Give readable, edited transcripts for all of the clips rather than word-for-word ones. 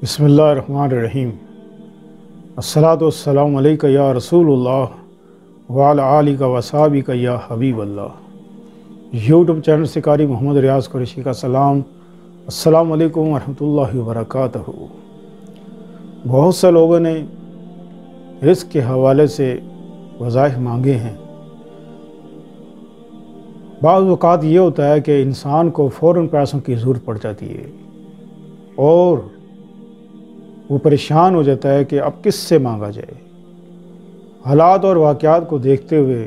बिस्मिल्लाहिर्रहमानिर्रहीम। अस्सलातु वस्सलामु अलैका या रसूलुल्लाह व अला आलिका व असहाबिका या हबीबल्लाह। यूट्यूब चैनल से कारी मोहम्मद रियाज़ कुरैशी का सलाम। अस्सलामु अलैकुम व रहमतुल्लाहि व बरकातहू। बहुत से लोगों ने रिज़्क़ के हवाले से वज़ाइफ मांगे हैं। बाज़ औक़ात ये होता है कि इंसान को फ़ौरन पैसों की ज़रूरत पड़ जाती है और वो परेशान हो जाता है कि अब किस से मांगा जाए। हालात और वाक़यात को देखते हुए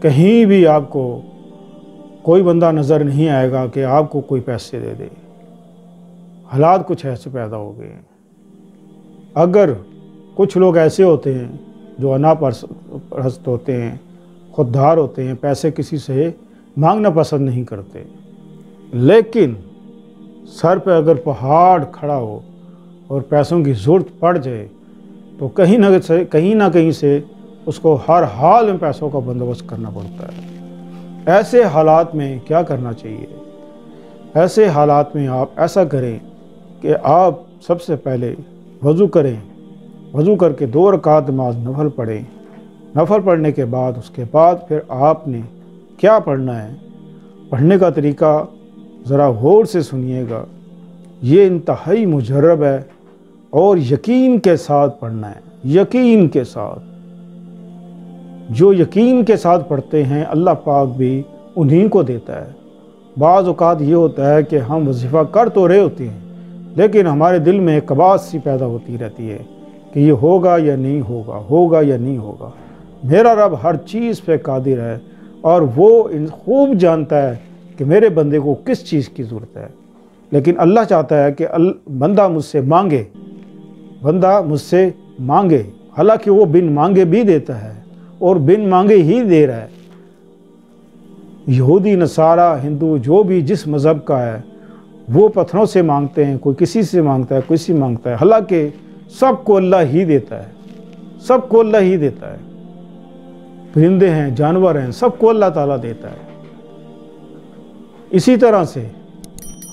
कहीं भी आपको कोई बंदा नज़र नहीं आएगा कि आपको कोई पैसे दे दे। हालात कुछ ऐसे पैदा हो गए हैं। अगर कुछ लोग ऐसे होते हैं जो अनापरस्त होते हैं, खुददार होते हैं, पैसे किसी से मांगना पसंद नहीं करते, लेकिन सर पे अगर पहाड़ खड़ा हो और पैसों की ज़रूरत पड़ जाए तो कहीं ना कहीं से उसको हर हाल में पैसों का बंदोबस्त करना पड़ता है। ऐसे हालात में क्या करना चाहिए? ऐसे हालात में आप ऐसा करें कि आप सबसे पहले वज़ू करें। वज़ू करके 2 रकात नमाज नफल पढ़ें। नफल पढ़ने के बाद उसके बाद फिर आपने क्या पढ़ना है, पढ़ने का तरीका ज़रा गौर से सुनिएगा। ये इंतहाई मुजर्रब है और यकीन के साथ पढ़ना है। यकीन के साथ, जो यकीन के साथ पढ़ते हैं अल्लाह पाक भी उन्हीं को देता है। बाज़ औक़ात ये होता है कि हम वजीफ़ा कर तो रहे होते हैं लेकिन हमारे दिल में कबास सी पैदा होती रहती है कि ये होगा या नहीं होगा, होगा या नहीं होगा। मेरा रब हर चीज़ पे कादिर है और वो खूब जानता है कि मेरे बंदे को किस चीज़ की ज़रूरत है। लेकिन अल्लाह चाहता है कि बंदा मुझसे मांगे, बंदा मुझसे मांगे। हालांकि वो बिन मांगे भी देता है और बिन मांगे ही दे रहा है। यहूदी, नसारा, हिंदू, जो भी जिस मज़हब का है वो पत्थरों से मांगते हैं, कोई किसी से मांगता है, किसी मांगता है। हालांकि सबको अल्लाह ही देता है, सबको अल्लाह ही देता है। परिंदे हैं, जानवर हैं, सबको अल्लाह ताला देता है। इसी तरह से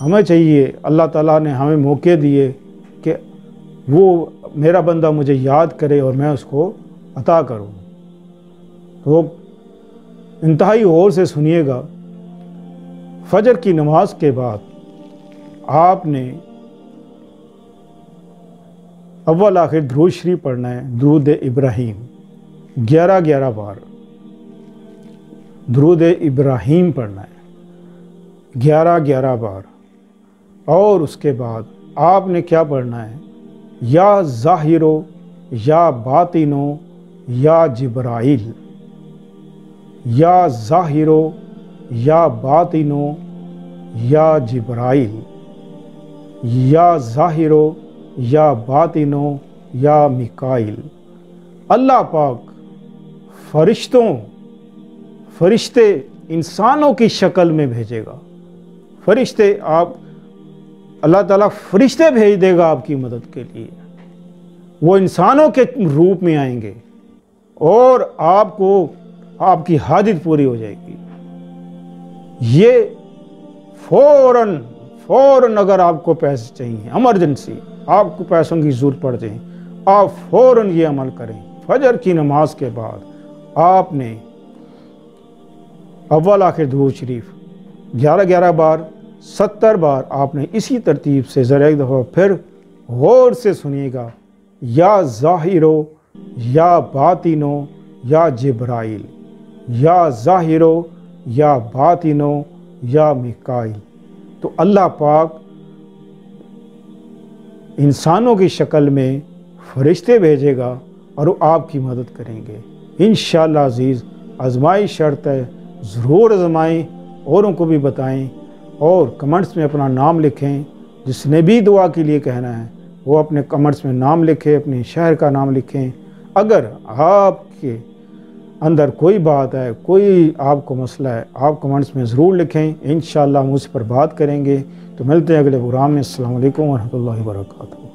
हमें चाहिए, अल्लाह ताला ने हमें मौके दिए कि वो मेरा बंदा मुझे याद करे और मैं उसको अता करूं। तो इंतहाई गौर से सुनिएगा। फजर की नमाज के बाद आपने अव्वल आखिर दुरूद शरीफ पढ़ना है। दुरूद इब्राहीम 11 बार दुरूद इब्राहीम पढ़ना है 11 बार। और उसके बाद आपने क्या पढ़ना है? या ज़ाहिरो या बातिनो या जिब्राइल, या ज़ाहिरो या बातिनो या जिब्राइल, या ज़ाहिरो या बातिनो या मिकाइल। अल्लाह पाक फरिश्ते इंसानों की शक्ल में भेजेगा। फरिश्ते अल्लाह ताला फरिश्ते भेज देगा आपकी मदद के लिए। वो इंसानों के रूप में आएंगे और आपको आपकी हाजत पूरी हो जाएगी। ये फौरन अगर आपको पैसे चाहिए, इमरजेंसी आपको पैसों की ज़रूरत पड़ जाए, आप फौरन ये अमल करें। फजर की नमाज के बाद आपने अव्वल आखिर दुरूद शरीफ 11 बार 70 बार आपने इसी तरतीब से ज़रा एक दफ़ा फिर गौर से सुनिएगा। या ज़ाहिरो या बातिनो या जिब्राइल, या ज़ाहिरो या बातिनो या मिकाइल। तो अल्लाह पाक इंसानों की शक्ल में फरिश्ते भेजेगा और वो आपकी मदद करेंगे इंशाअल्लाह। अज़ीज़, आज़माइश शर्त है, ज़रूर आज़माएं, औरों को भी बताएं और कमेंट्स में अपना नाम लिखें। जिसने भी दुआ के लिए कहना है वो अपने कमेंट्स में नाम लिखें, अपने शहर का नाम लिखें। अगर आपके अंदर कोई बात है, कोई आपको मसला है, आप कमेंट्स में ज़रूर लिखें। इंशाअल्लाह हम उस पर बात करेंगे। तो मिलते हैं अगले प्रोग्राम में। अस्सलामु अलैकुम व रहमतुल्लाहि व बरकातहू।